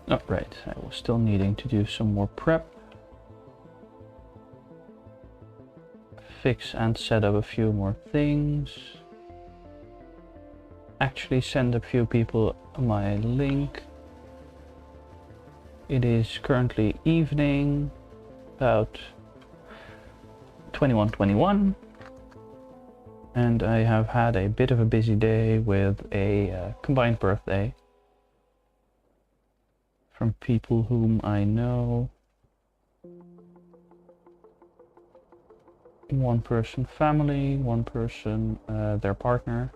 Oh, right, I was still needing to do some more prep. Fix and set up a few more things. Actually send a few people my link. It is currently evening, about 21:21, and I have had a bit of a busy day with a combined birthday from people whom I know. One person family, one person their partner.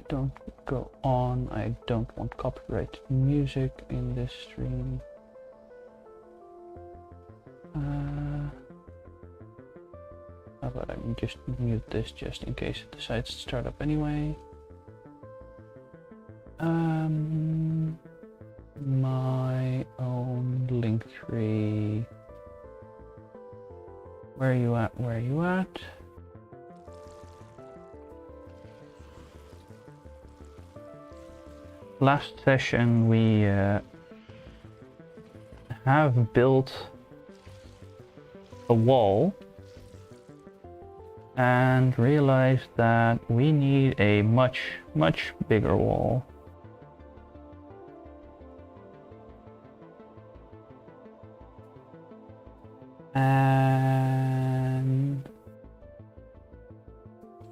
Don't go on, I don't want copyright music in this stream. How about I just mute this just in case it decides to start up anyway. My own link tree. Where are you at? Where are you at? Last session we have built a wall and realized that we need a much bigger wall. And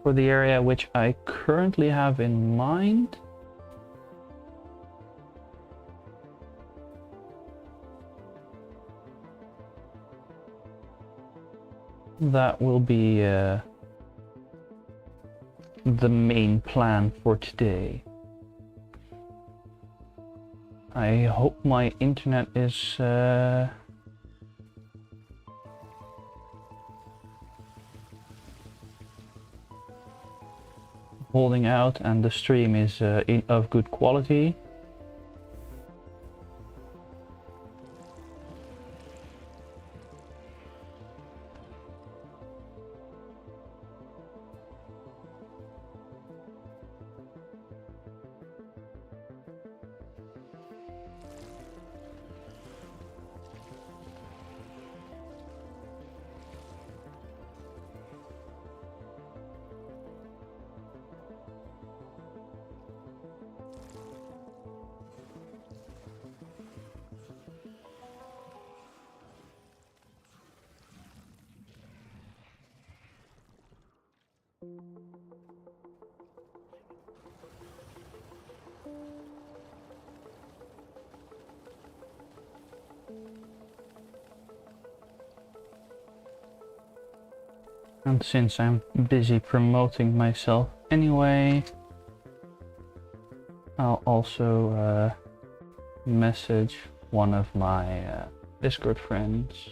for the area which I currently have in mind, that will be the main plan for today. I hope my internet is holding out and the stream is of good quality. And since I'm busy promoting myself anyway, I'll also message one of my Discord friends.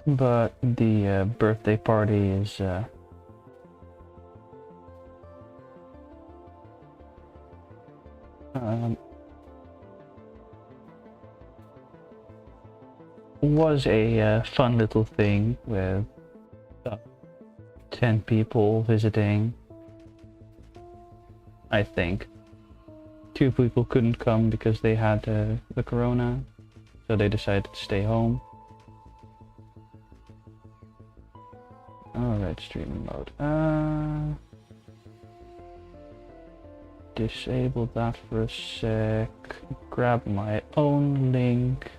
But the birthday party is was a fun little thing with 10 people visiting. I think 2 people couldn't come because they had the corona, so they decided to stay home. Alright, streaming mode. Disable that for a sec. Grab my own link.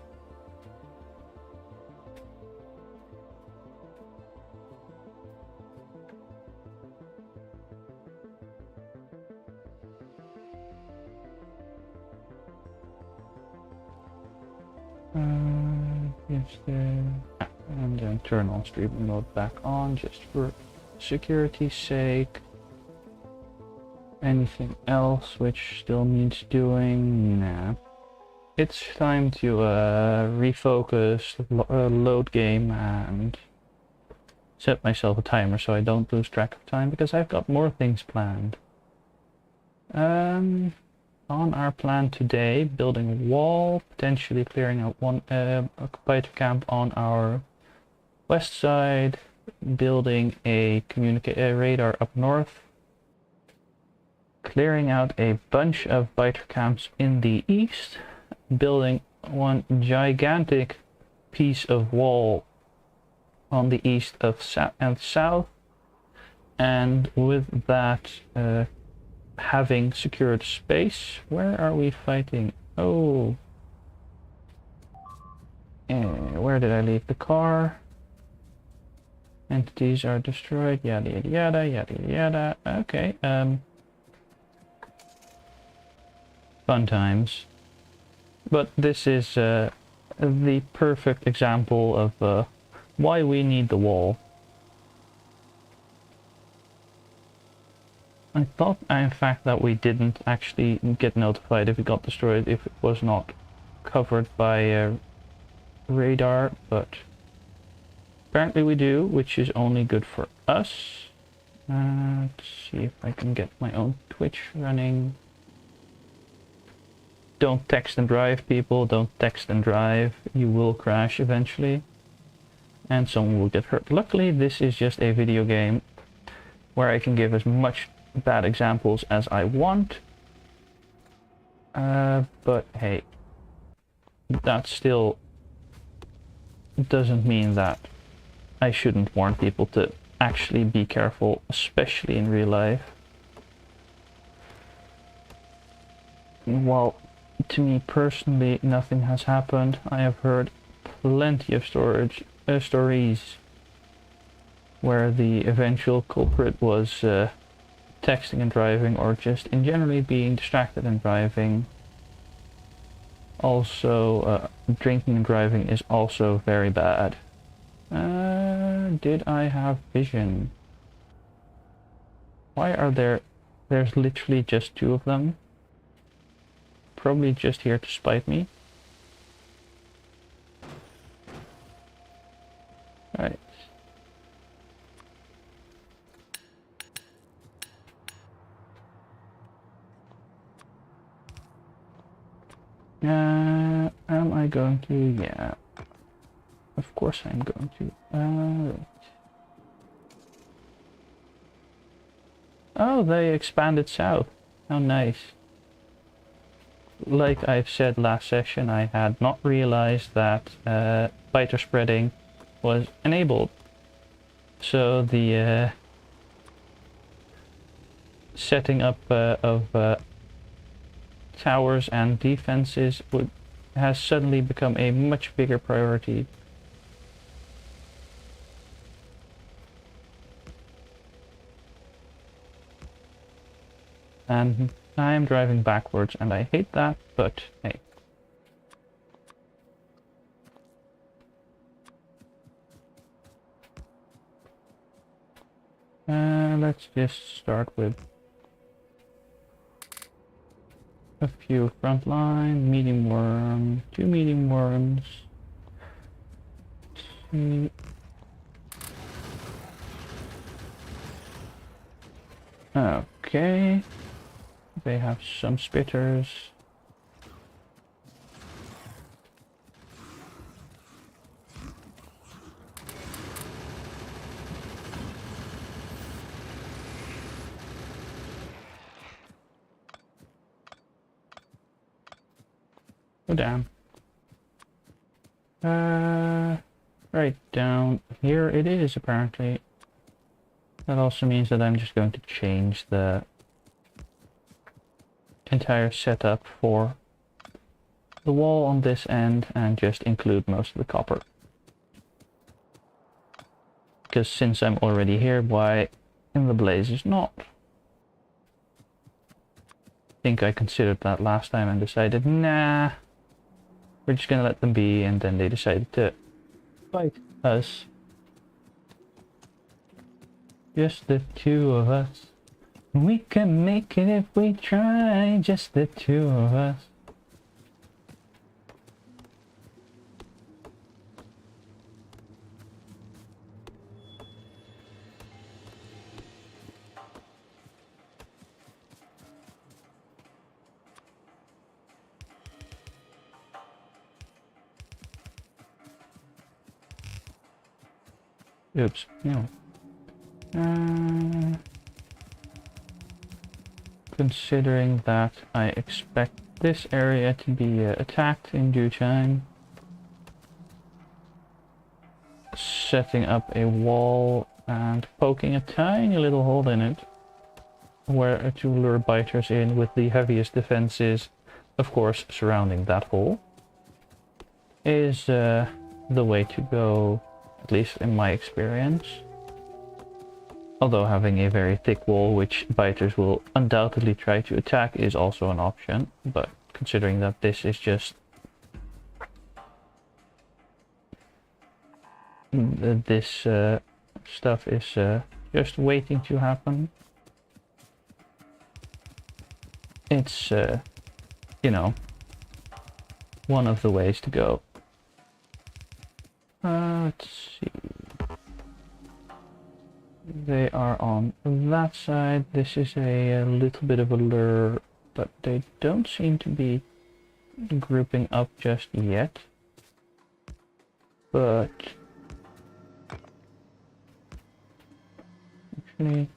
is there? And then turn on streaming mode back on just for security's sake. Anything else which still needs doing? Nah. It's time to refocus, load game, and set myself a timer so I don't lose track of time because I've got more things planned. On our plan today, building a wall, potentially clearing out one occupied camp on our west side, building a radar up north, clearing out a bunch of biter camps in the east, building one gigantic piece of wall on the east of and south, and with that having secured space. Where are we fighting? Oh, where did I leave the car? Entities are destroyed, yada yada yada yada yada. Okay, fun times. But this is the perfect example of why we need the wall. I thought, in fact, that we didn't actually get notified if it got destroyed if it was not covered by radar, but apparently we do, which is only good for us. Let's see if I can get my own Twitch running. Don't text and drive, people. Don't text and drive. You will crash eventually. And someone will get hurt. Luckily, this is just a video game where I can give as much bad examples as I want. But hey, that still doesn't mean that I shouldn't warn people to actually be careful, especially in real life. While to me personally nothing has happened, I have heard plenty of stories where the eventual culprit was texting and driving, or just in generally being distracted and driving. Also, drinking and driving is also very bad. Did I have vision? Why are there's literally just two of them? Probably just here to spite me. Right. Am I going to? Yeah. Of course I'm going to. Right. Oh, they expanded south. How nice. Like I've said last session, I had not realized that biter spreading was enabled. So the setting up of towers and defenses has suddenly become a much bigger priority. And I am driving backwards and I hate that, but hey. Let's just start with a few frontline, medium worm, 2 medium worms. Okay. They have some spitters. Oh damn. Right down here it is apparently. That also means that I'm just going to change the entire setup for the wall on this end and just include most of the copper. Because since I'm already here, why in the blazes not? I think I considered that last time and decided, nah, we're just gonna let them be, and then they decided to bite us. Just the two of us. We can make it if we try, just the two of us. Oops, no. Considering that I expect this area to be attacked in due time, setting up a wall and poking a tiny little hole in it where to lure biters in with the heaviest defenses, of course, surrounding that hole, is the way to go, at least in my experience. Although having a very thick wall which biters will undoubtedly try to attack is also an option, but considering that this is just this stuff is just waiting to happen, it's you know, one of the ways to go. Let's see. They are on that side. This is a little bit of a lure, but they don't seem to be grouping up just yet. But actually,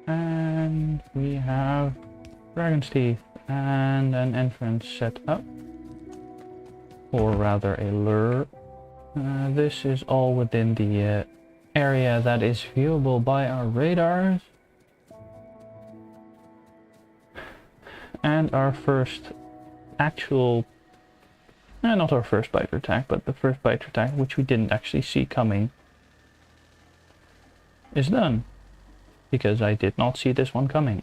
and we have Dragon's Teeth and an entrance set up, or rather a lure. This is all within the area that is viewable by our radars. And our first actual, not our first biter attack, but the first biter attack, which we didn't actually see coming, is done. Because I did not see this one coming.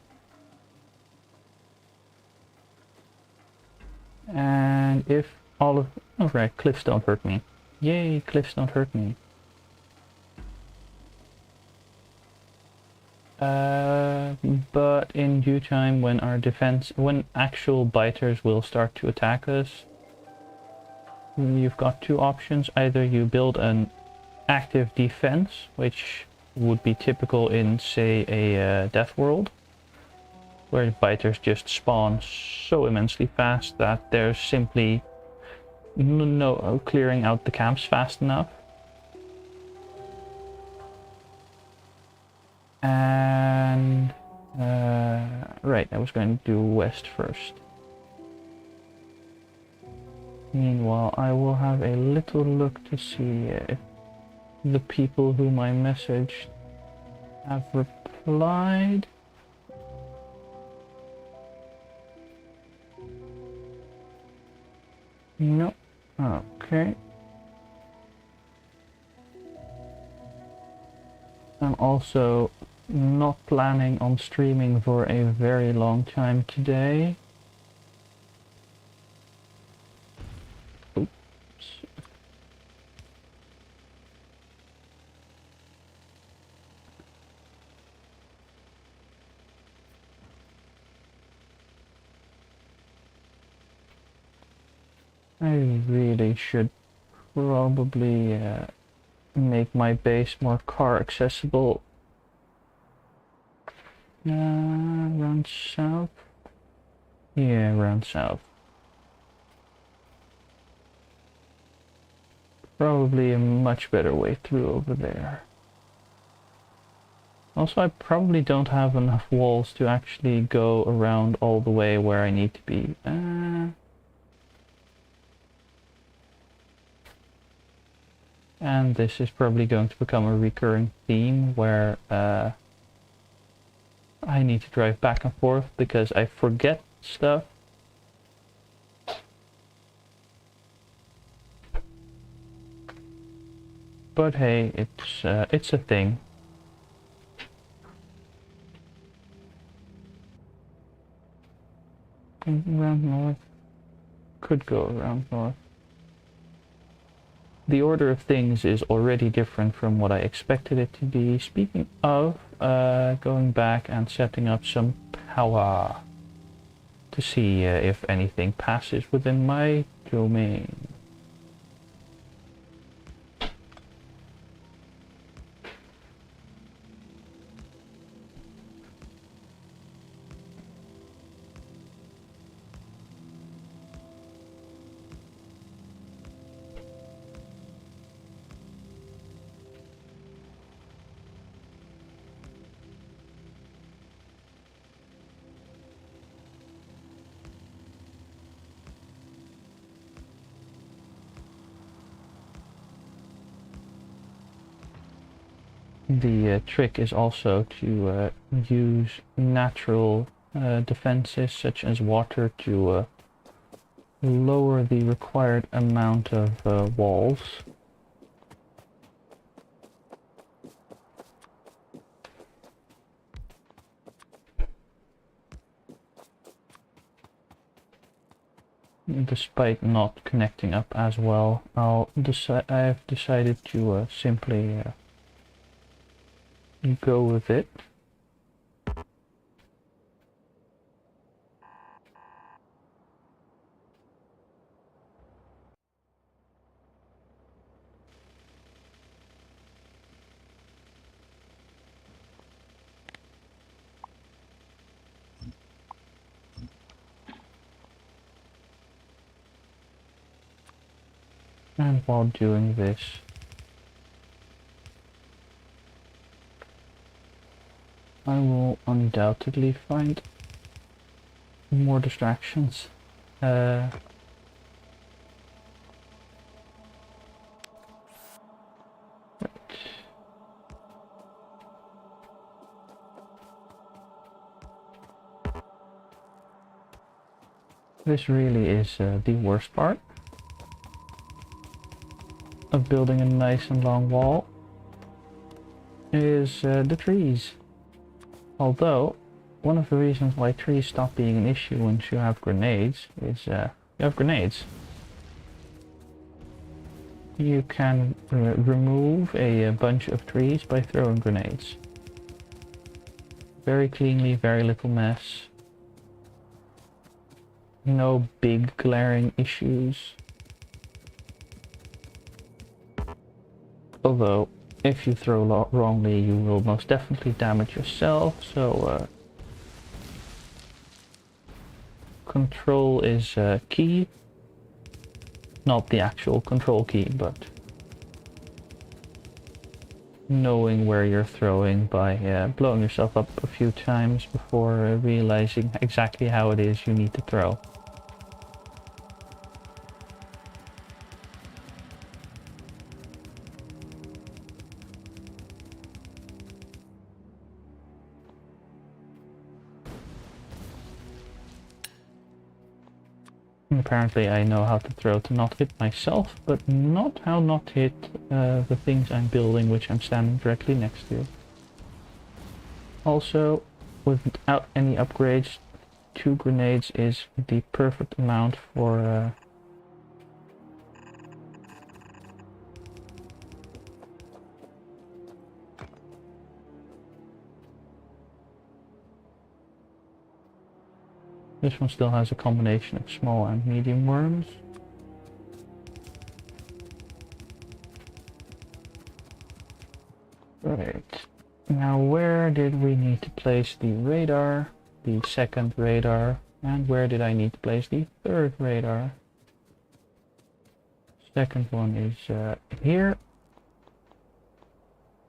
And if all of... oh right, cliffs don't hurt me. Yay, cliffs don't hurt me. But in due time, when our defense... when actual biters will start to attack us, you've got two options. Either you build an active defense, which would be typical in, say, a death world, where biters just spawn so immensely fast that there's simply no clearing out the camps fast enough. And right, I was going to do west first. Meanwhile, I will have a little look to see if the people whom I messaged have replied. No. Okay. I'm also not planning on streaming for a very long time today. I really should probably make my base more car accessible. Around south? Yeah, around south. Probably a much better way through over there. Also, I probably don't have enough walls to actually go around all the way where I need to be. And this is probably going to become a recurring theme where I need to drive back and forth because I forget stuff. But hey, it's a thing. Around north. Could go around north. The order of things is already different from what I expected it to be. Speaking of, going back and setting up some power to see if anything passes within my domain. The trick is also to use natural defenses such as water to lower the required amount of walls. Despite not connecting up as well, I've decided to simply go with it. And while doing this, I will undoubtedly find more distractions. Right. This really is the worst part of building a nice and long wall, is the trees. Although, one of the reasons why trees stop being an issue once you have grenades is you have grenades. You can remove a bunch of trees by throwing grenades. Very cleanly, very little mess. No big glaring issues. Although, if you throw wrongly, you will most definitely damage yourself, so control is key. Not the actual control key, but knowing where you're throwing by blowing yourself up a few times before realizing exactly how it is you need to throw. Apparently I know how to throw to not hit myself, but not how not hit the things I'm building, which I'm standing directly next to. Also, without any upgrades, 2 grenades is the perfect amount for this one still has a combination of small and medium worms. Right. Now where did we need to place the radar? The second radar. And where did I need to place the third radar? Second one is here.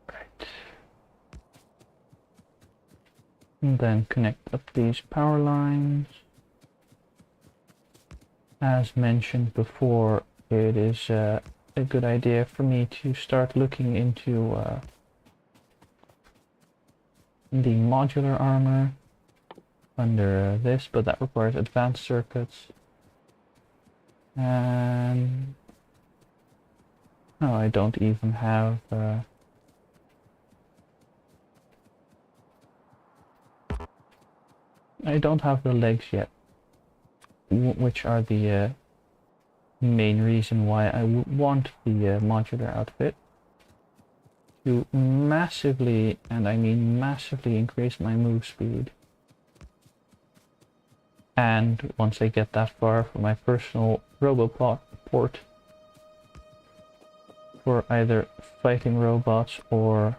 Right. And then connect up these power lines. As mentioned before, it is a good idea for me to start looking into the modular armor under this, but that requires advanced circuits. And oh, I don't even have I don't have the legs yet, which are the main reason why I want the modular outfit to massively, and I mean massively, increase my move speed. And once I get that far, for my personal roboport for either fighting robots or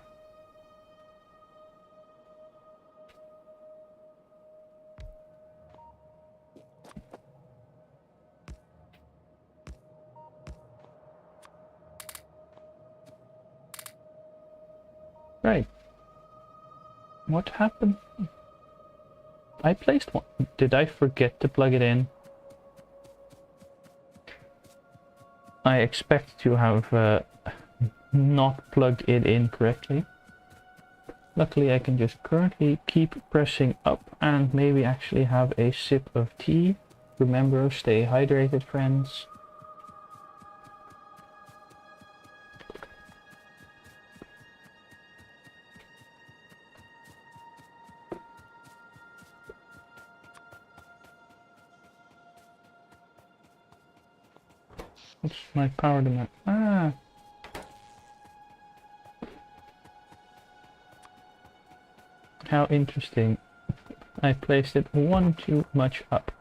right. What happened? I placed one. Did I forget to plug it in? I expect to have not plugged it in correctly. Luckily I can just currently keep pressing up and maybe actually have a sip of tea. Remember, stay hydrated, friends. What's my power demand? Ah! How interesting. I placed it one too much up.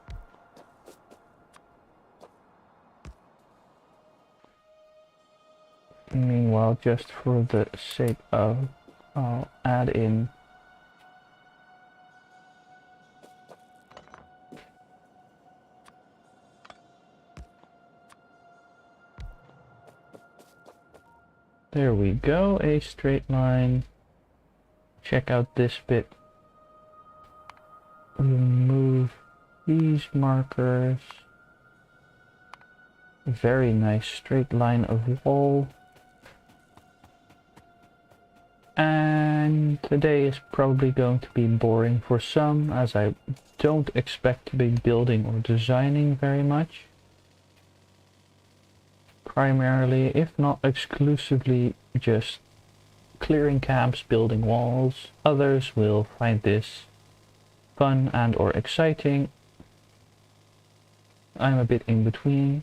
Meanwhile, just for the sake of, I'll add in there we go, a straight line. Check out this bit. Remove these markers. Very nice straight line of wall. And today is probably going to be boring for some, as I don't expect to be building or designing very much. Primarily, if not exclusively, just clearing camps, building walls. Others will find this fun and or exciting. I'm a bit in between.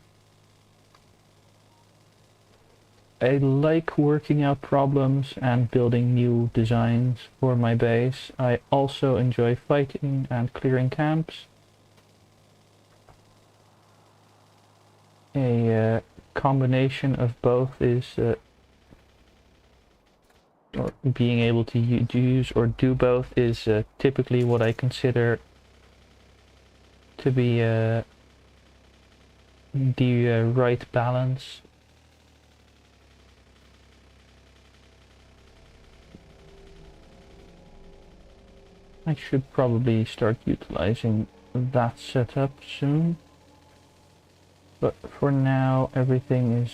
I like working out problems and building new designs for my base. I also enjoy fighting and clearing camps. A combination of both is or being able to use or do both is typically what I consider to be the right balance. I should probably start utilizing that setup soon, but for now everything is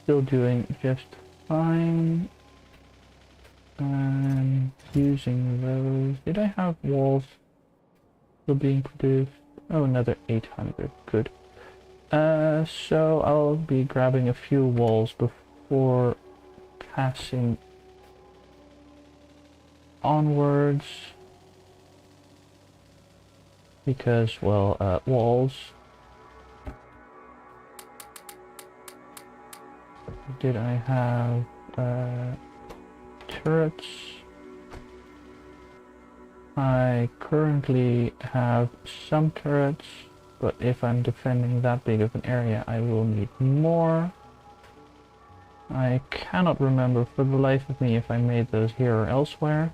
still doing just fine. And using those, did I have walls still being produced? Oh, another 800, good. So I'll be grabbing a few walls before passing onwards. Because, well, walls. Did I have turrets? I currently have some turrets, but if I'm defending that big of an area, I will need more. I cannot remember for the life of me if I made those here or elsewhere.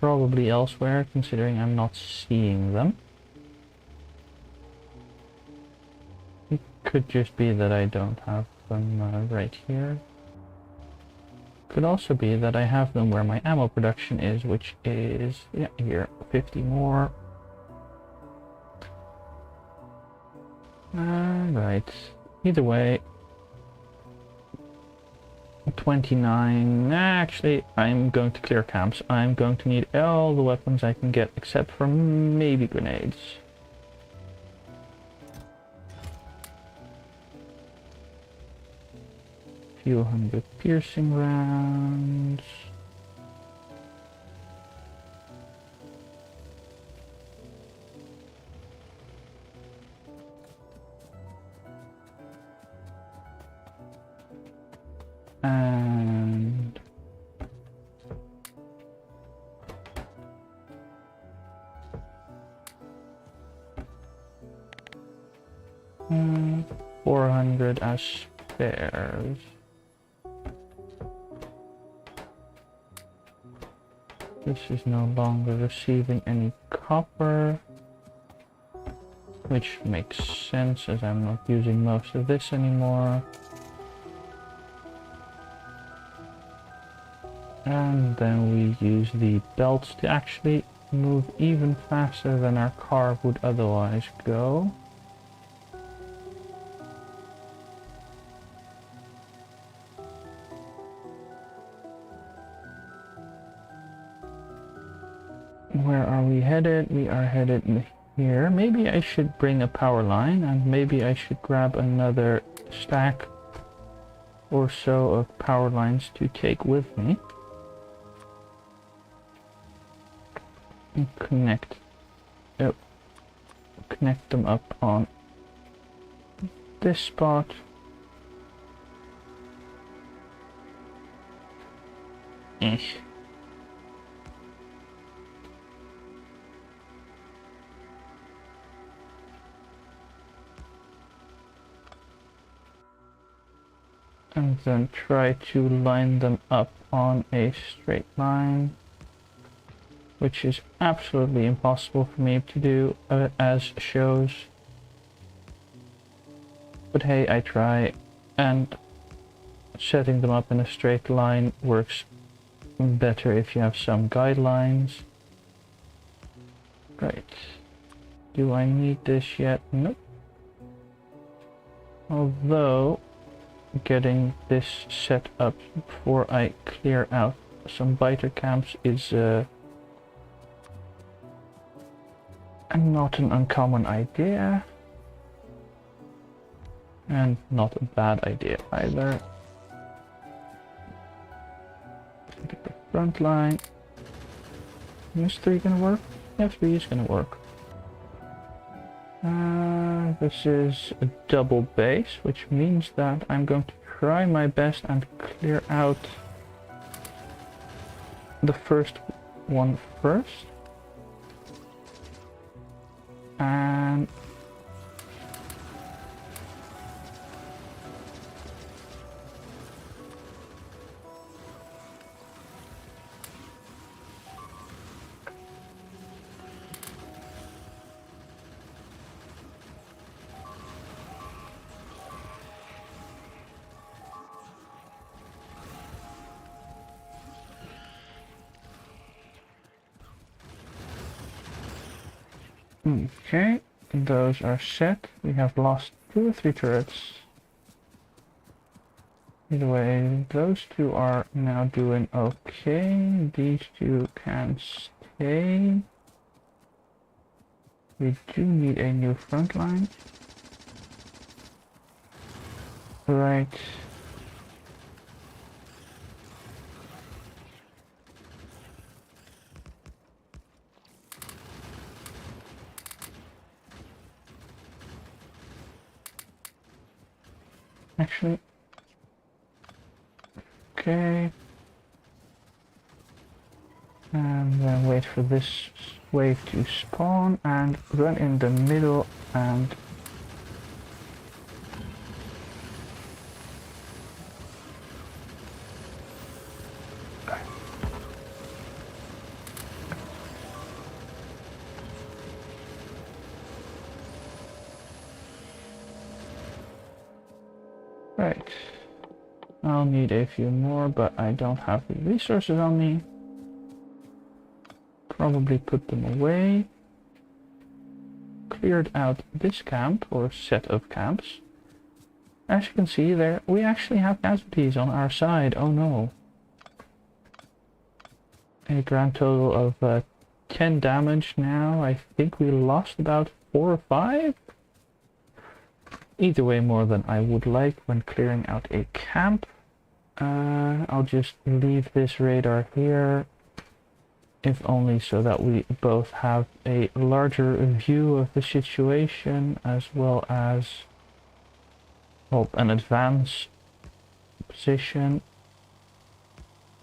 Probably elsewhere, considering I'm not seeing them. It could just be that I don't have them right here. Could also be that I have them where my ammo production is, which is, yeah, here, 50 more. Right. Either way, 29. Actually, I'm going to clear camps. I'm going to need all the weapons I can get, except for maybe grenades. Few hundred piercing rounds. And 400 as spares. This is no longer receiving any copper, which makes sense as I'm not using most of this anymore. And then we use the belts to actually move even faster than our car would otherwise go. Where are we headed? We are headed here. Maybe I should bring a power line, and maybe I should grab another stack or so of power lines to take with me. And connect them up on this spot. And then try to line them up on a straight line, which is absolutely impossible for me to do as shows. But hey, I try, and setting them up in a straight line works better if you have some guidelines. Right. Do I need this yet? Nope. Although, getting this set up before I clear out some biter camps is not an uncommon idea, and not a bad idea either. Get the front line. Is 3 gonna work? Yeah, 3 is gonna work. This is a double base, which means that I'm going to try my best and clear out the first one first. And okay, those are set. We have lost 2 or 3 turrets. Either way, those 2 are now doing okay. These 2 can stay. We do need a new front line. Right. Actually, okay. And then wait for this wave to spawn and run in the middle and right. I'll need a few more, but I don't have the resources on me. Probably put them away. Cleared out this camp, or set of camps. As you can see there, we actually have casualties on our side. Oh no. A grand total of 10 damage now. I think we lost about 4 or 5. Either way, more than I would like when clearing out a camp. I'll just leave this radar here, if only so that we both have a larger view of the situation, as well as an advanced position.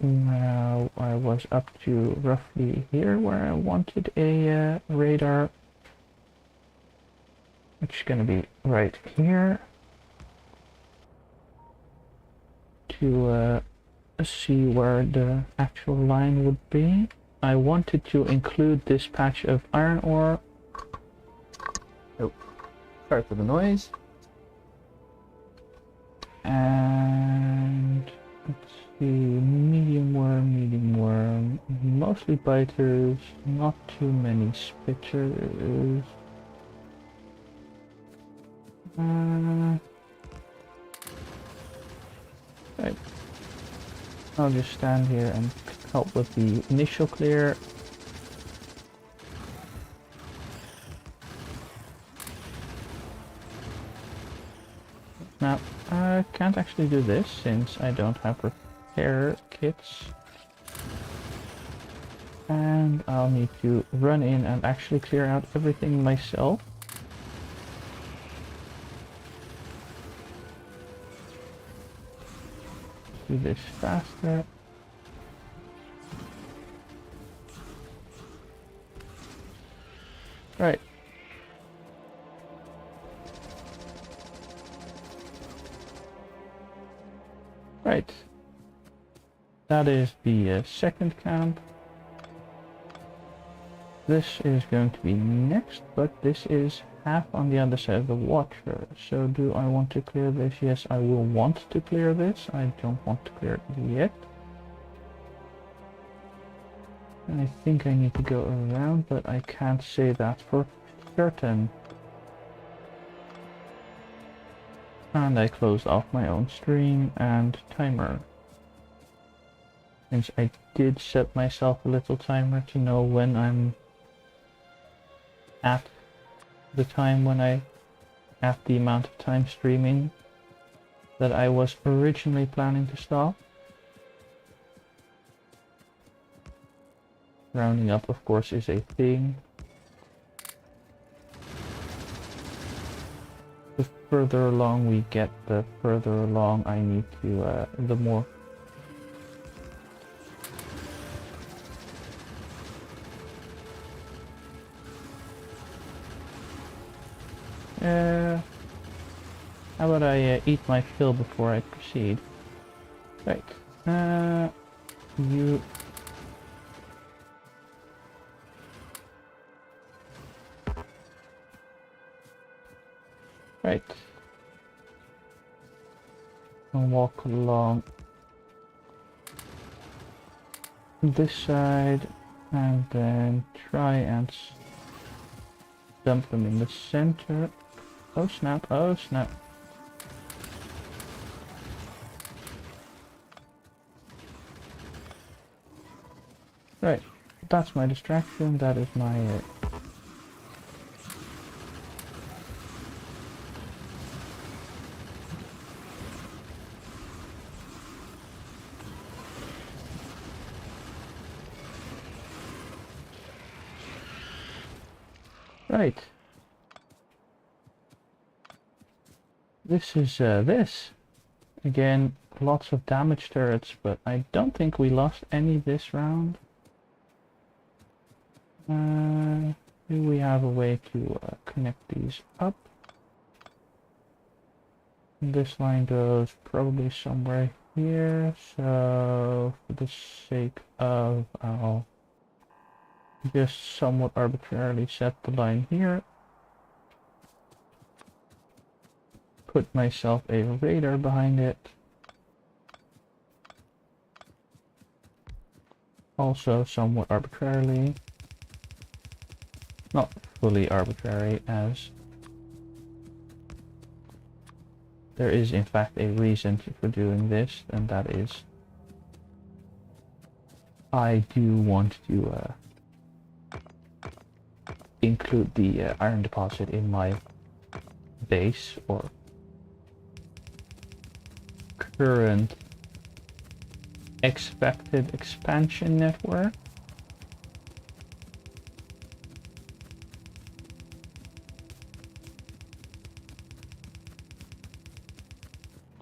Now I was up to roughly here where I wanted a radar, which is going to be right here, to see where the actual line would be. I wanted to include this patch of iron ore. Oh, sorry for the noise. And let's see, medium worm, mostly biters, not too many spitters. Right. I'll just stand here and help with the initial clear. Now, I can't actually do this since I don't have repair kits. And I'll need to run in and actually clear out everything myself. Do this faster. Right. Right. That is the second camp. This is going to be next, but this is half on the other side of the water. So do I want to clear this? Yes, I will want to clear this. I don't want to clear it yet. And I think I need to go around, but I can't say that for certain. And I closed off my own stream and timer. Since I did set myself a little timer to know when I'm at the time when at the amount of time streaming that I was originally planning to stop. Rounding up, of course, is a thing. The further along we get, the further along I need to, the more. How about I eat my fill before I proceed? Right. You. Right. I'll walk along this side and then try and dump them in the center. Oh snap, oh snap. Right, that's my distraction, that is my right. This is this. Again, lots of damage turrets, but I don't think we lost any this round. Do we have a way to connect these up? This line goes probably somewhere here, so for the sake of, I'll just somewhat arbitrarily set the line here. Put myself a radar behind it. Also somewhat arbitrarily. Not fully arbitrary, as there is in fact a reason for doing this, and that is I do want to include the iron deposit in my base or current expected expansion network.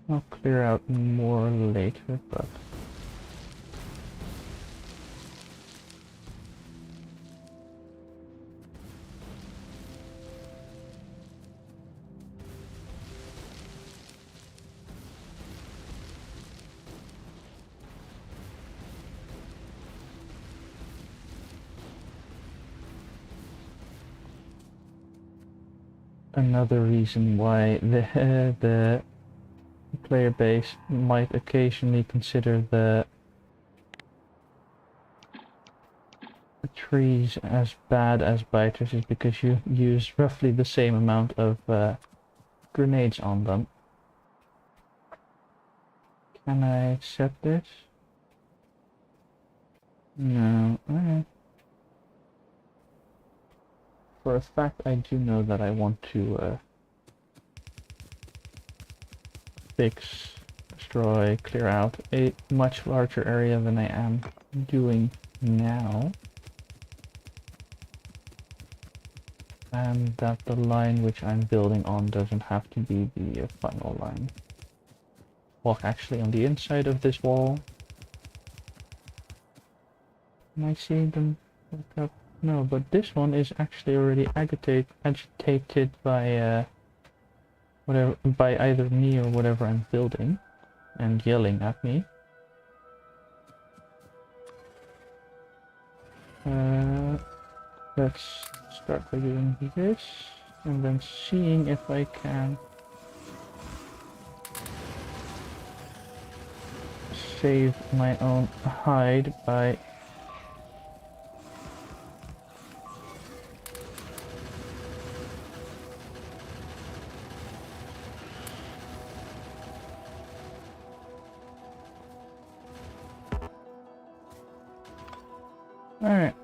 I'll clear out more later, but another reason why the player base might occasionally consider the trees as bad as biters is because you use roughly the same amount of grenades on them. Can I set this? No. Okay. For a fact, I do know that I want to fix, destroy, clear out a much larger area than I am doing now. And that the line which I'm building on doesn't have to be the final line. Walk actually on the inside of this wall. Can I see them look up? No, but this one is actually already agitated by whatever, by either me or whatever I'm building, and yelling at me. Let's start by doing this, and then seeing if I can save my own hide by Alright,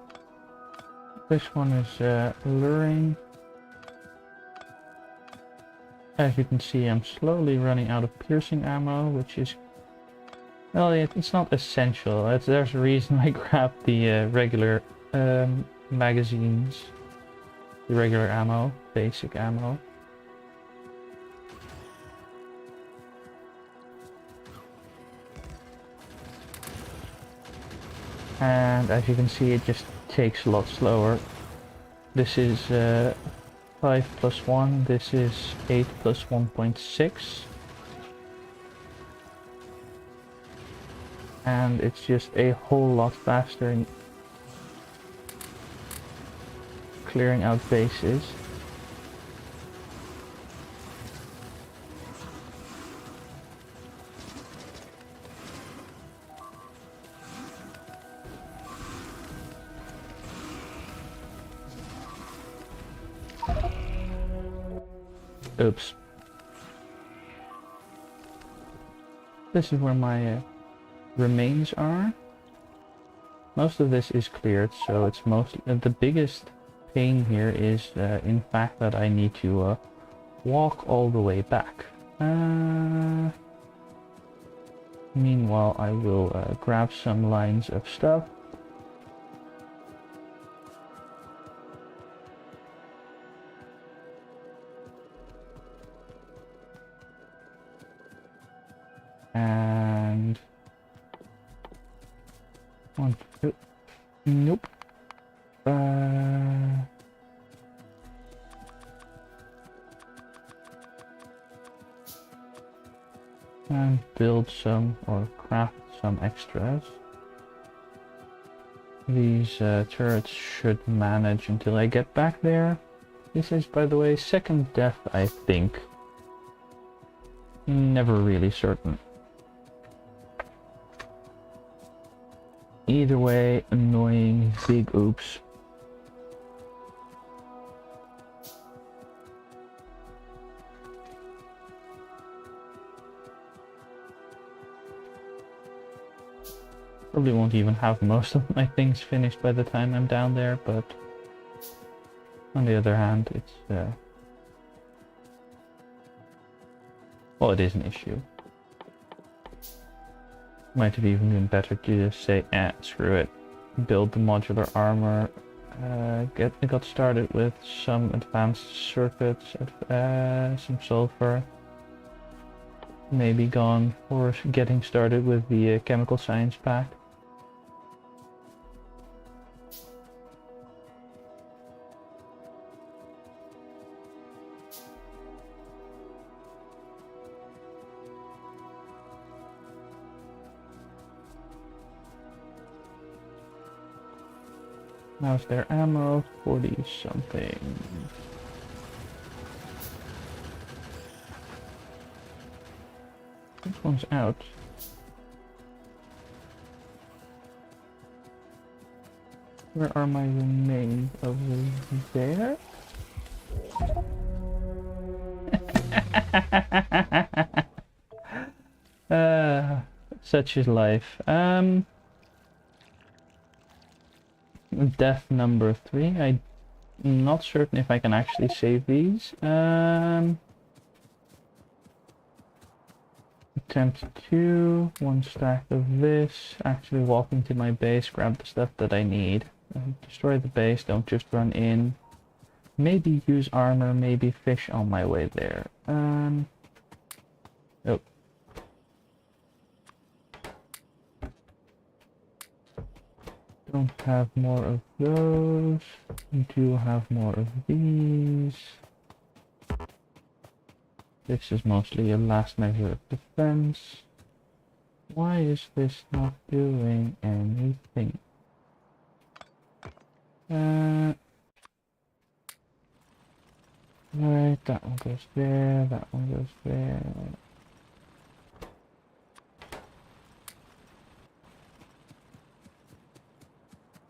this one is luring. As you can see, I'm slowly running out of piercing ammo, which is, well, it's not essential. There's a reason I grabbed the regular magazines, the regular ammo, basic ammo. And as you can see, it just takes a lot slower. This is 5 plus 1, this is 8 plus 1.6. And it's just a whole lot faster in clearing out bases. Oops. This is where my remains are. Most of this is cleared, so it's mostly the biggest pain here is in fact that I need to walk all the way back. Meanwhile, I will grab some lines of stuff. And one, two, nope. And build some or craft some extras. These turrets should manage until I get back there. This is, by the way, second death, I think. Never really certain. Either way, annoying big oops. Probably won't even have most of my things finished by the time I'm down there, but on the other hand, it's well, it is an issue. Might have even been better to just say, screw it, build the modular armor, got started with some advanced circuits, some sulfur, maybe gone for getting started with the chemical science pack. How's their ammo? 40 something. This one's out. Where are my remains? Over there? Such is life. Death number 3. I'm not certain if I can actually save these. Attempt 2, 1 stack of this. Actually walking to my base, grab the stuff that I need. Destroy the base, don't just run in. Maybe use armor, maybe fish on my way there. Oh. Don't have more of those. Do have more of these. This is mostly a last measure of defense. Why is this not doing anything? Right, that one goes there, that one goes there.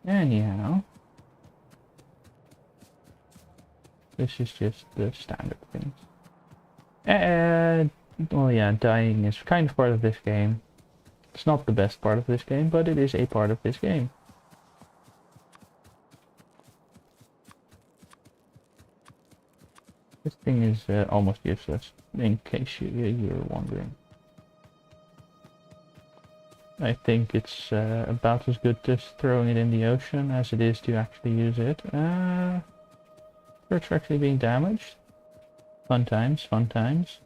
Anyhow, this is just the standard things. Well, yeah, dying is kind of part of this game. It's not the best part of this game, but it is a part of this game. This thing is almost useless, in case you're wondering. I think it's about as good just throwing it in the ocean as it is to actually use it. It's actually being damaged. Fun times, fun times.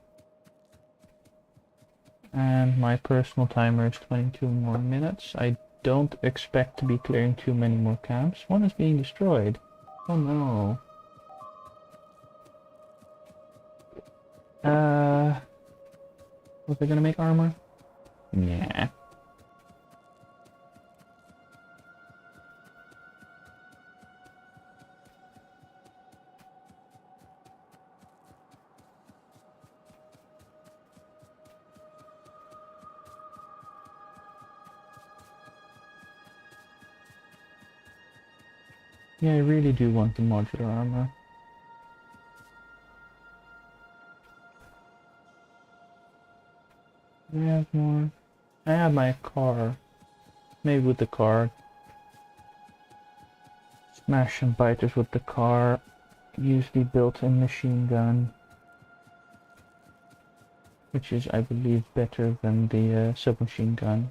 And my personal timer is 22 more minutes. I don't expect to be clearing too many more camps. One is being destroyed. Oh no. Was I gonna make armor? Yeah. Yeah, I really do want the modular armor. I have more. I have my car. Maybe with the car. Smash some biters with the car. Use the built-in machine gun. Which is, I believe, better than the submachine gun.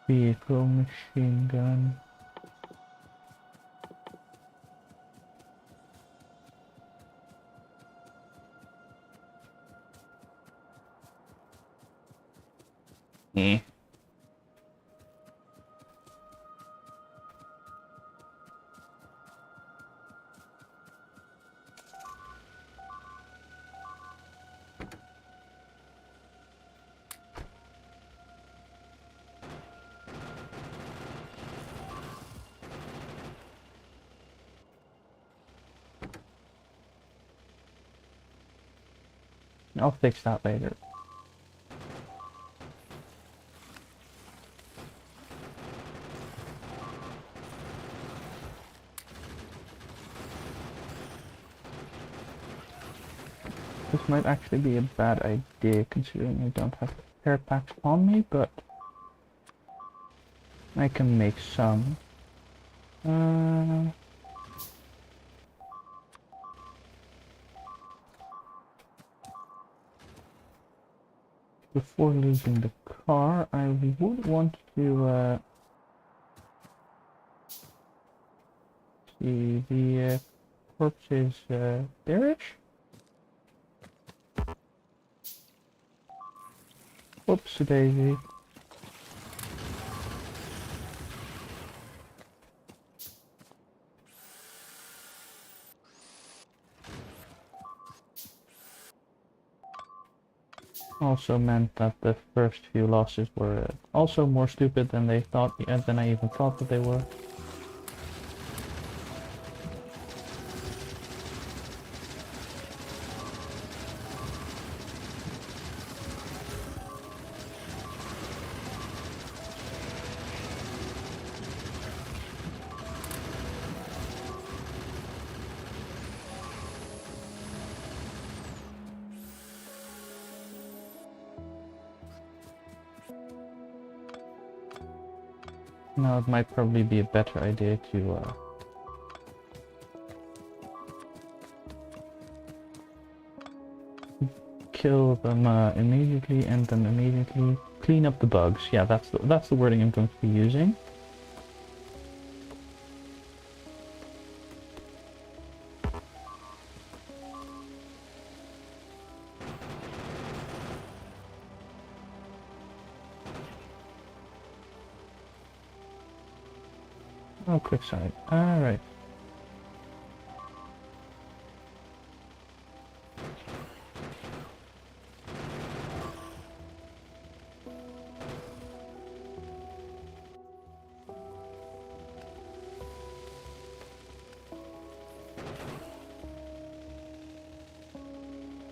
Vehicle machine gun. Eh. I'll fix that later. This might actually be a bad idea considering I don't have air packs on me, but I can make some. Before leaving the car, I would want to see the corpse is there-ish. Whoops, daisy. Also meant that the first few losses were also more stupid than they thought, than I even thought that they were. Now it might probably be a better idea to kill them immediately and then immediately clean up the bugs. Yeah, that's the wording I'm going to be using. Oh, quick side. Alright.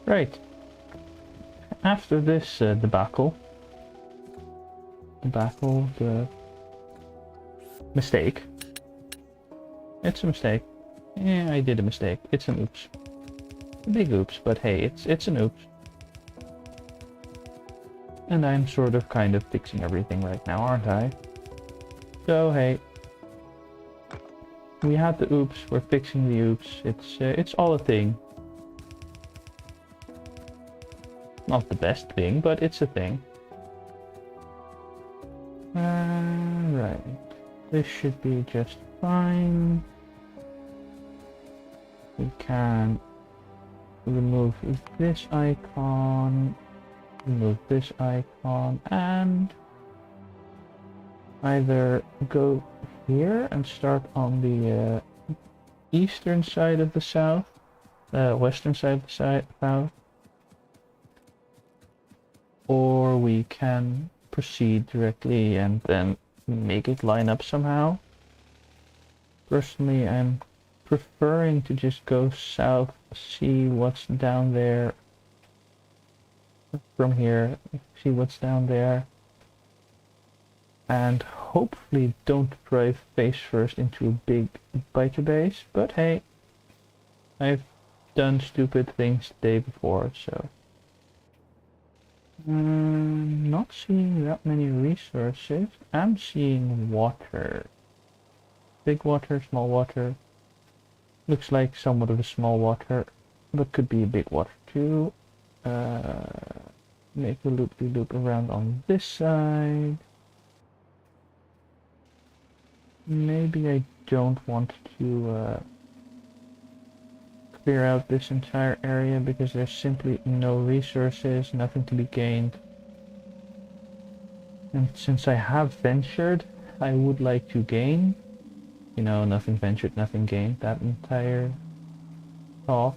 Right. After this debacle, the mistake. It's a mistake. Yeah, I did a mistake. It's an oops. A big oops, but hey, it's an oops. And I'm sort of kind of fixing everything right now, aren't I? So hey, we had the oops, we're fixing the oops. It's all a thing. Not the best thing, but it's a thing. Right. This should be just fine. We can remove this icon, remove this icon, and either go here and start on the eastern side of the south, western side of the south, or we can proceed directly and then make it line up somehow. Personally, I'm preferring to just go south, see what's down there from here, see what's down there, and hopefully don't drive face first into a big biter base, but hey, I've done stupid things the day before, so. Not seeing that many resources. I'm seeing water. Big water, small water. Looks like somewhat of a small water, but could be a big water too. Make a loop around on this side. Maybe I don't want to clear out this entire area because there's simply no resources, nothing to be gained. And since I have ventured, I would like to gain. You know, nothing ventured, nothing gained, that entire talk.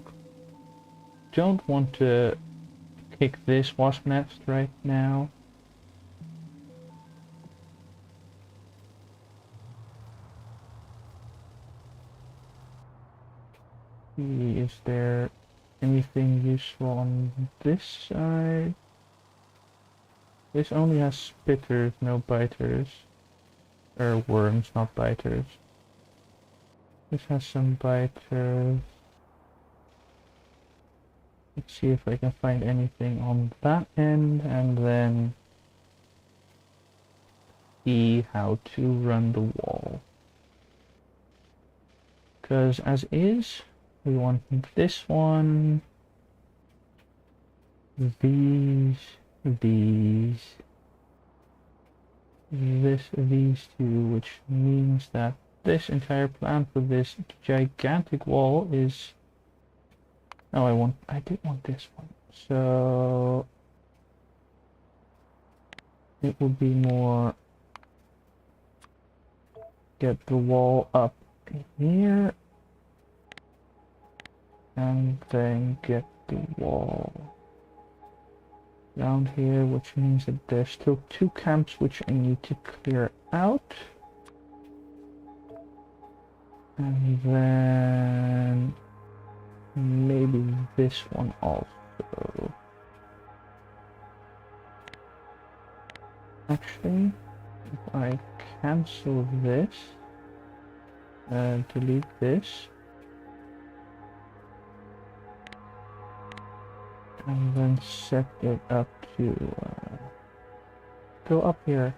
Don't want to kick this wasp nest right now. Is there anything useful on this side? This only has spitters, no biters. Or worms, not biters. This has some biters. Let's see if I can find anything on that end, and then see how to run the wall. Because as is, we want this one, these, these, these two, which means that this entire plan for this gigantic wall is... Oh, I did want this one. So it would be more get the wall up here and then get the wall down here, which means that there's still 2 camps which I need to clear out. And then maybe this one also. Actually, if I cancel this, delete this, and then set it up to go up here.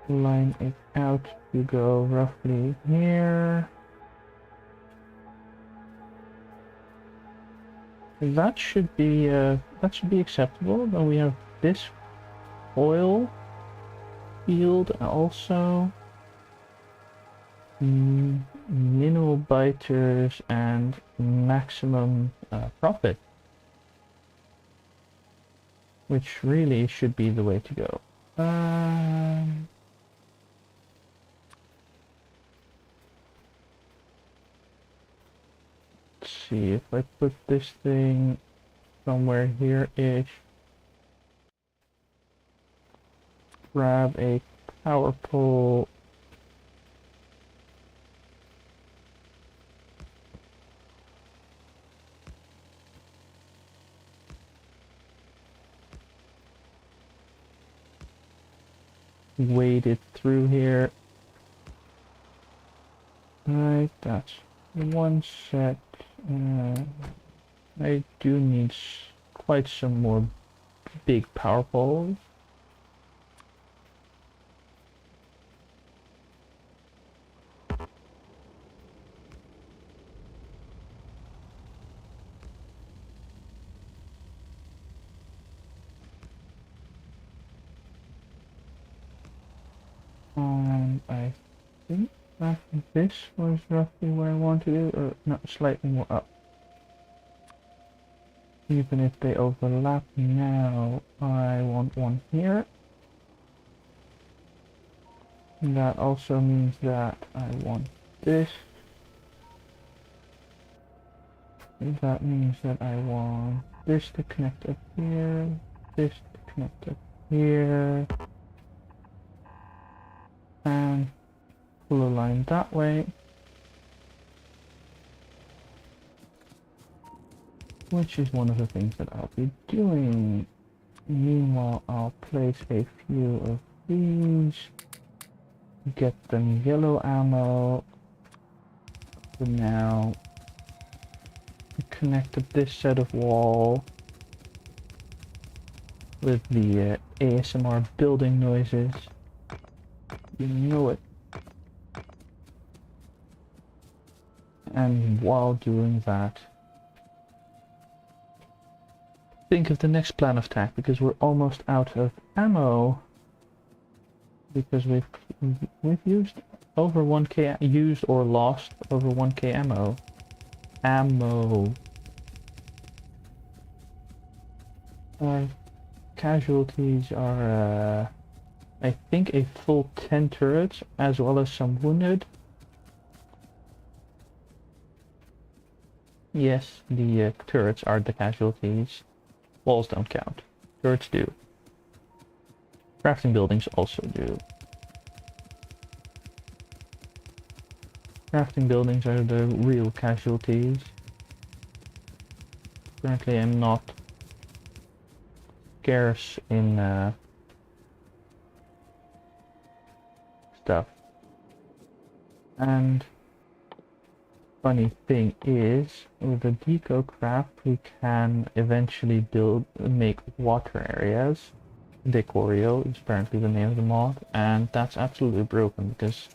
Line it out to go roughly here. That should be acceptable. Then we have this oil field also. Minimal biters and maximum profit, which really should be the way to go. Let's see if I put this thing somewhere here-ish. Grab a power pole. Wade it through here. Right, that's one set. I do need quite some more big power poles. And I think that this was roughly where I want to do, or not, slightly more up. Even if they overlap now, I want one here. That also means that I want this. That means that I want this to connect up here, this to connect up here, and pull a line that way. Which is one of the things that I'll be doing. Meanwhile, I'll place a few of these, get them yellow ammo for now, connect up this set of wall with the ASMR building noises. You know it. And while doing that, think of the next plan of attack, because we're almost out of ammo, because we've used over 1k, used or lost over 1k ammo. Our casualties are I think a full 10 turrets as well as some wounded. Yes, the turrets are the casualties. Walls don't count. Turrets do. Crafting buildings also do. Crafting buildings are the real casualties. Currently I'm not scarce in stuff. And funny thing is, with the deco craft, we can eventually make water areas. Decorio is apparently the name of the mod, and that's absolutely broken because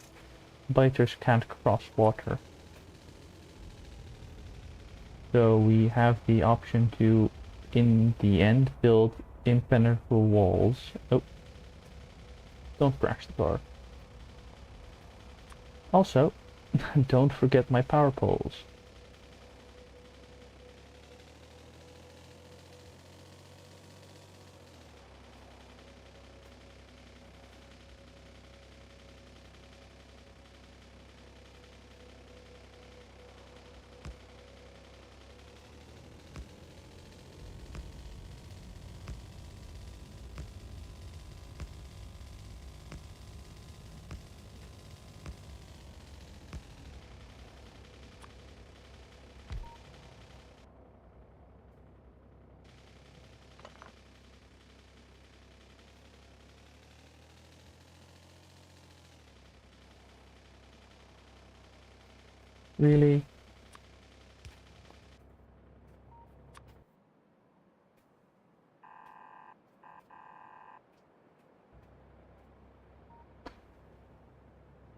biters can't cross water. So we have the option to, in the end, build impenetrable walls. Oh, don't crash the car. Also, don't forget my power poles. Really?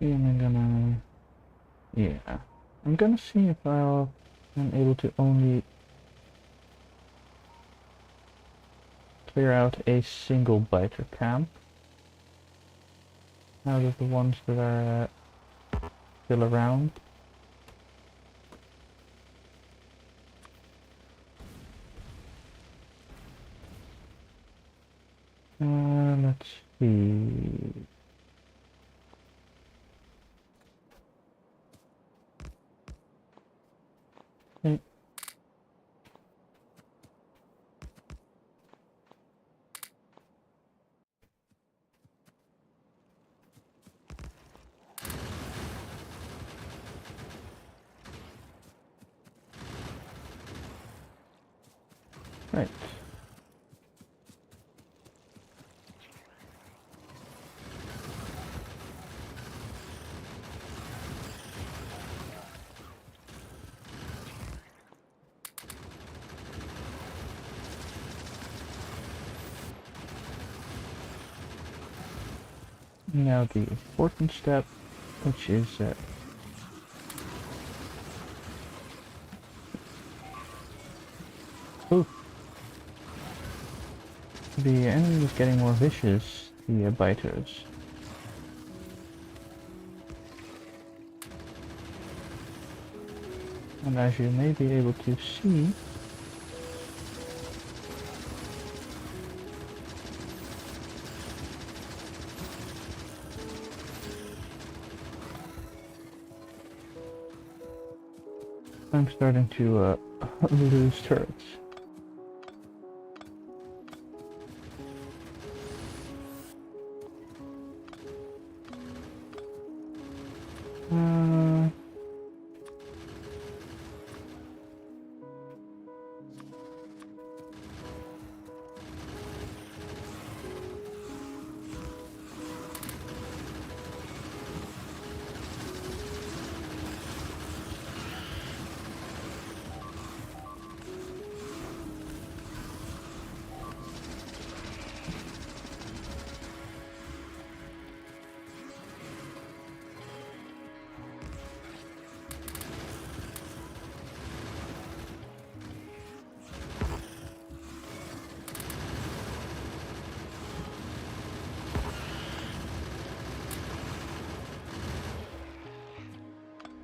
And I'm gonna see if I'm able to only clear out a single biter camp out of the ones that are still around. Let's see. Okay. Right. Now the important step, which is the enemy is getting more vicious, the biters. And as you may be able to see, I'm starting to lose turrets.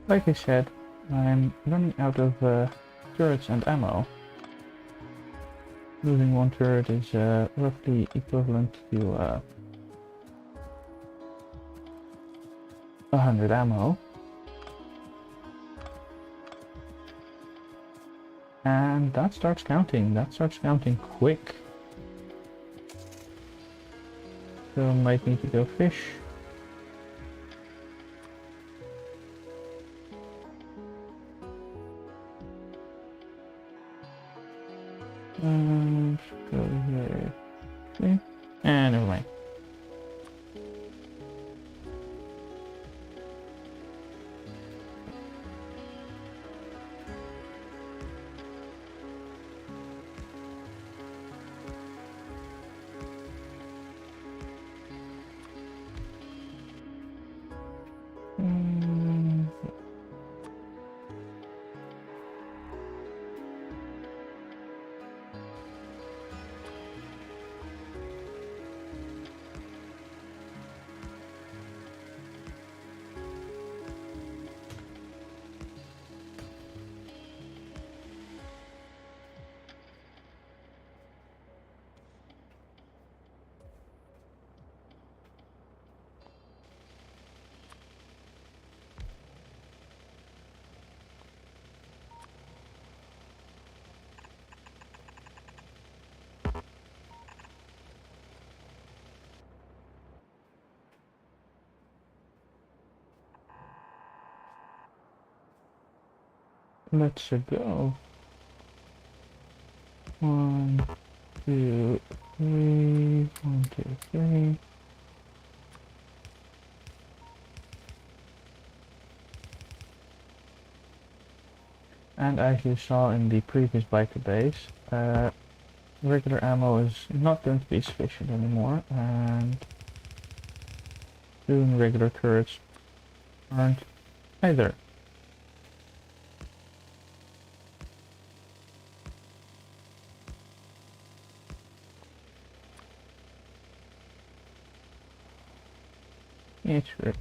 Like I said, I'm running out of turrets and ammo. Losing one turret is roughly equivalent to 100 ammo. And that starts counting. That starts counting quick. So I might need to go fish. Go here. Okay. And never mind. Let's go. 1, 2, 3. 1, 2, 3. And as you saw in the previous biker base, regular ammo is not going to be sufficient anymore, and soon regular turrets aren't either. It's true.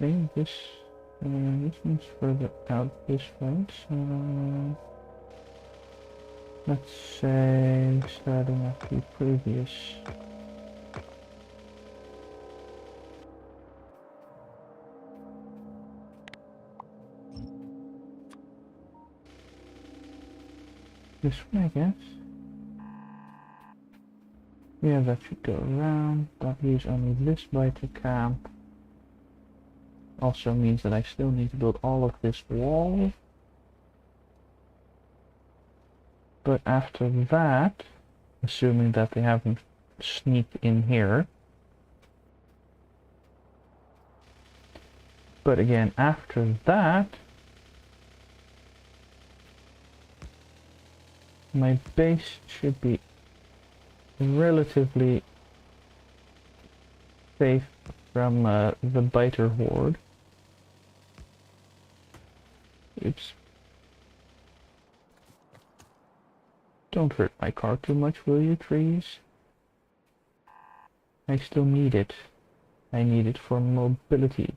I think this one's further out this way, so let's say starting at the previous. This way, I guess. Yeah, that should go around. That leaves only this biker camp. Also means that I still need to build all of this wall. But after that, assuming that they haven't sneaked in here. But again, after that, my base should be relatively safe from the biter horde. Oops. Don't hurt my car too much, will you, trees? I still need it. I need it for mobility.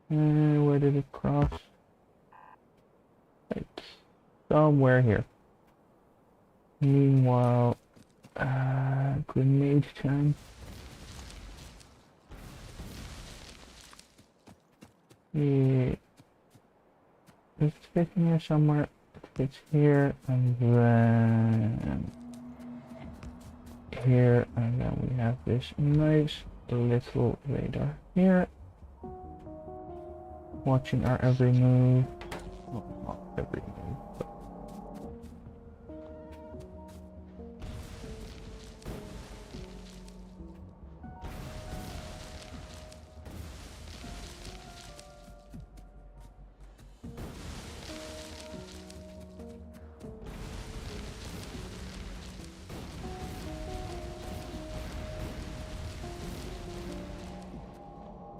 Where did it cross? Right. Somewhere here. Meanwhile, grenade time. Yeah. It's fitting here somewhere. It fits here, and then here, and then we have this nice little radar here, watching our every move. Well, not every move, but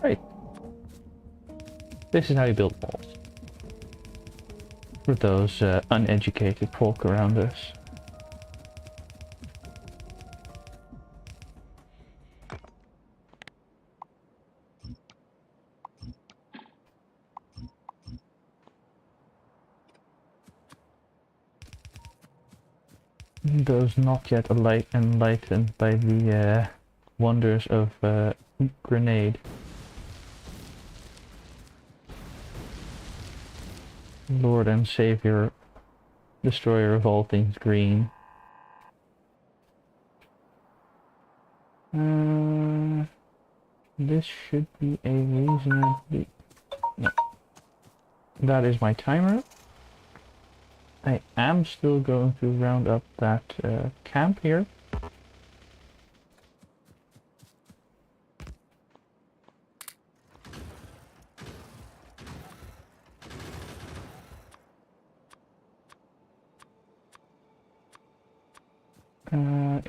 right. This is how you build walls. For those uneducated folk around us. Those not yet enlightened by the wonders of grenade. Lord and Savior, destroyer of all things green. This should be a reasonably... No. That is my timer. I am still going to round up that camp here.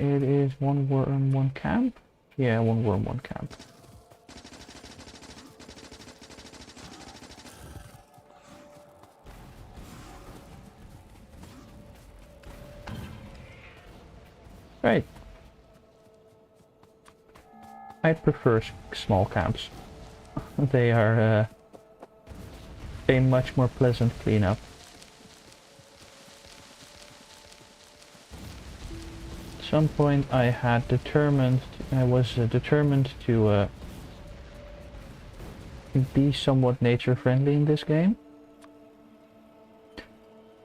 It is 1 worm, 1 camp. Yeah, 1 worm, 1 camp. Right. I prefer small camps. They are a much more pleasant cleanup. some point I was determined to be somewhat nature friendly in this game.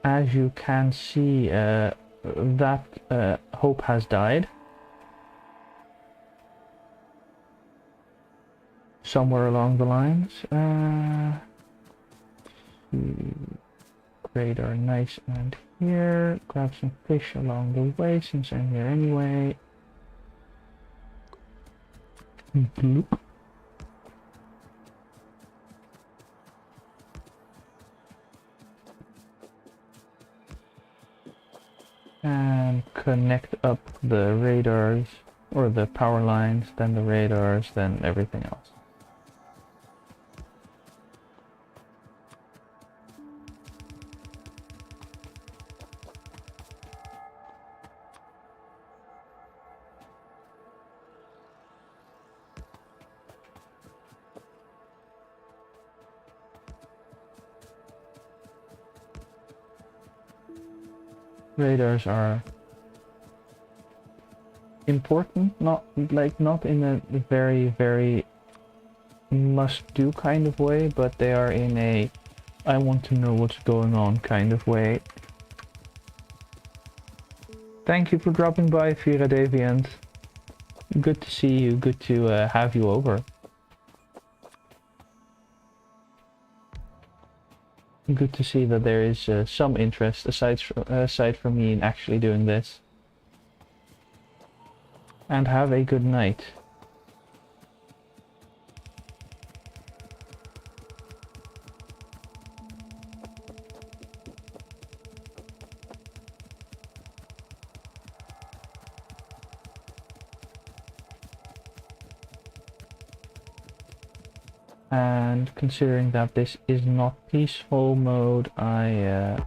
As you can see, that hope has died. Somewhere along the lines. Radar, nice, and here. Grab some fish along the way since I'm here anyway. Bloop. And connect up the radars, or the power lines, then the radars, then everything else. Radars are important, not in a very must-do kind of way, but they are in a I want to know what's going on kind of way. Thank you for dropping by, Vira Deviant. Good to see you, good to have you over. Good to see that there is some interest aside from me in actually doing this. And have a good night. And considering that this is not peaceful mode, I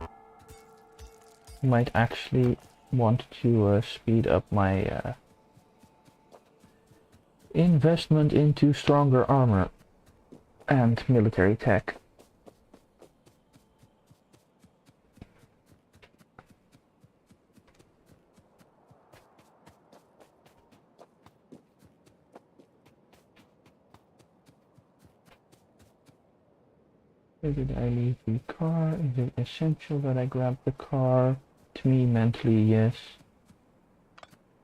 might actually want to speed up my investment into stronger armor and military tech. Where did I leave the car? Is it essential that I grab the car? To me, mentally, yes.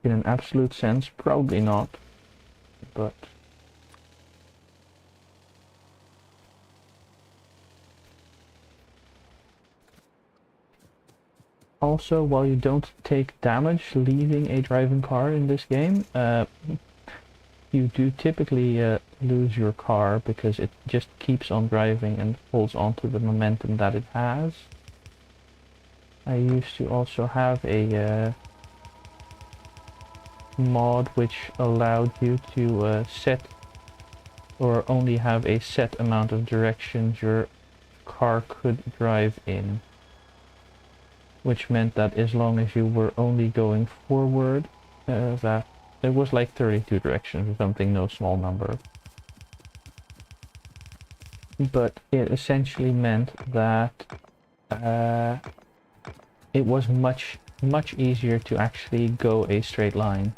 In an absolute sense, probably not. But also, while you don't take damage leaving a driving car in this game, you do typically lose your car because it just keeps on driving and holds on to the momentum that it has. I used to also have a mod which allowed you to set or only have a set amount of directions your car could drive in, which meant that as long as you were only going forward, that it was like 32 directions or something, no small number. But it essentially meant that it was much easier to actually go a straight line.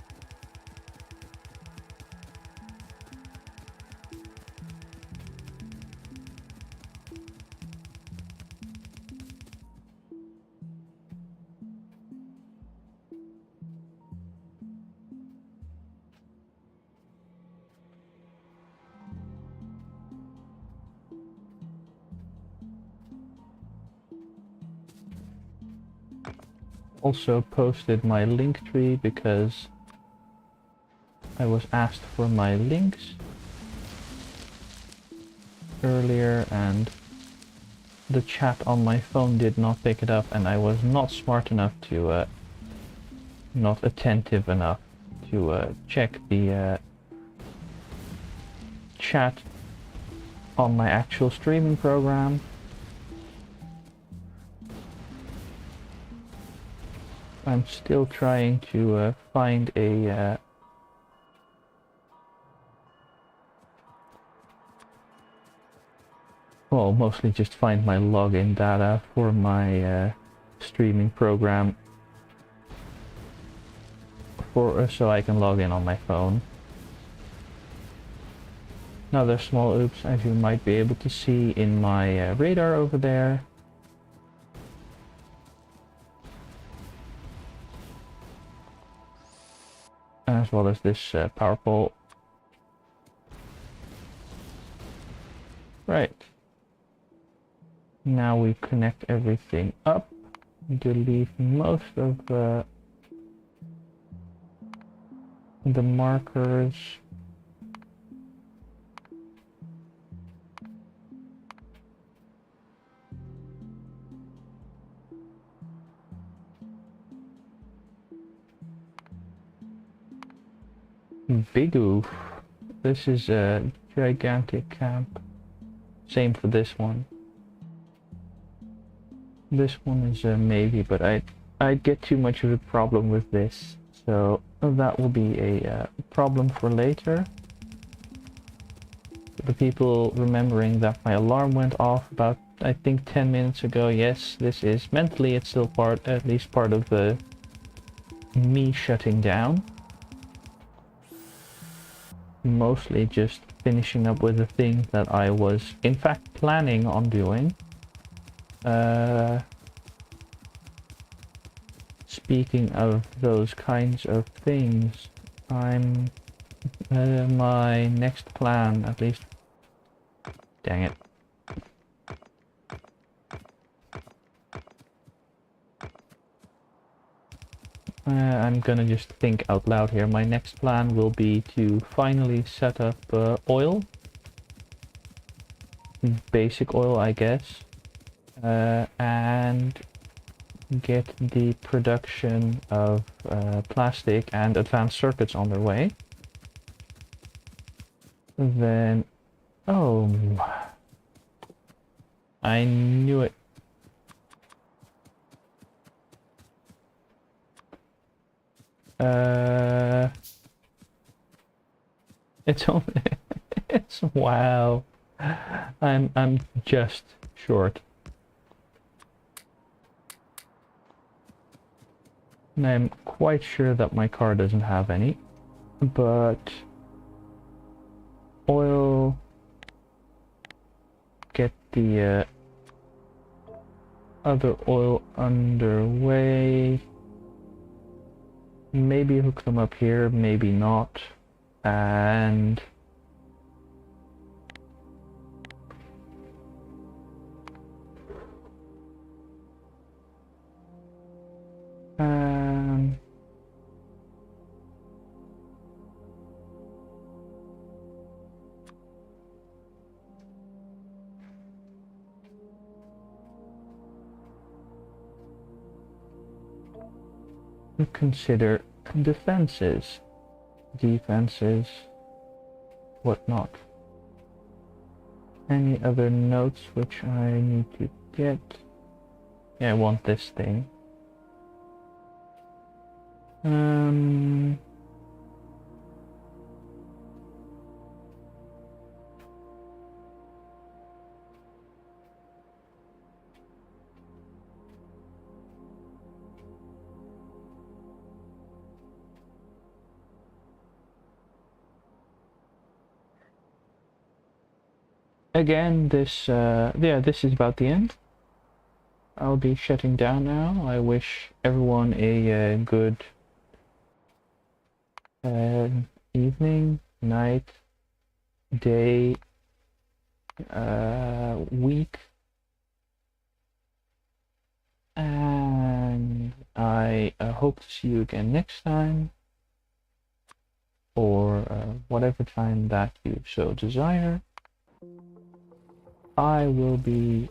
Also posted my link tree because I was asked for my links earlier and the chat on my phone did not pick it up, and I was not smart enough to not attentive enough to check the chat on my actual streaming program. I'm still trying to find a well, mostly just find my login data for my streaming program for so I can log in on my phone. Another small oops, as you might be able to see in my radar over there. As well as this power pole. Right. Now we connect everything up. Delete most of the markers. Big oof. This is a gigantic camp. Same for this one. This one is a maybe, but I'd get too much of a problem with this. So that will be a problem for later. The people remembering that my alarm went off about, I think, 10 minutes ago. Yes, this is mentally, it's still at least part of the me shutting down. Mostly just finishing up with the things that I was in fact planning on doing. Speaking of those kinds of things, I'm my next plan, at least. Dang it. I'm gonna just think out loud here. My next plan will be to finally set up oil. Basic oil, I guess. And get the production of plastic and advanced circuits on their way. Then... oh... I knew it. It's only... it's... wow. I'm just short. And I'm quite sure that my car doesn't have any. But... oil... get the other oil underway. Maybe hook them up here, maybe not. And... consider defenses, whatnot. Any other notes which I need to get? Yeah, I want this thing. Again, this, yeah, this is about the end. I'll be shutting down now. I wish everyone a good evening, night, day, week. And I hope to see you again next time. Or whatever time that you so desire. I will be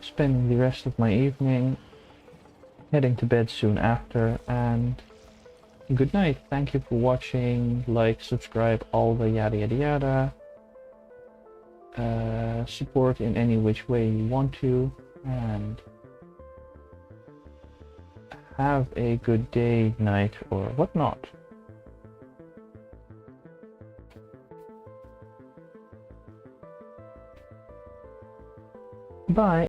spending the rest of my evening, heading to bed soon after, and good night. Thank you for watching. Like, subscribe, all the yada yada yada. Support in any which way you want to, and have a good day, night, or whatnot. Bye.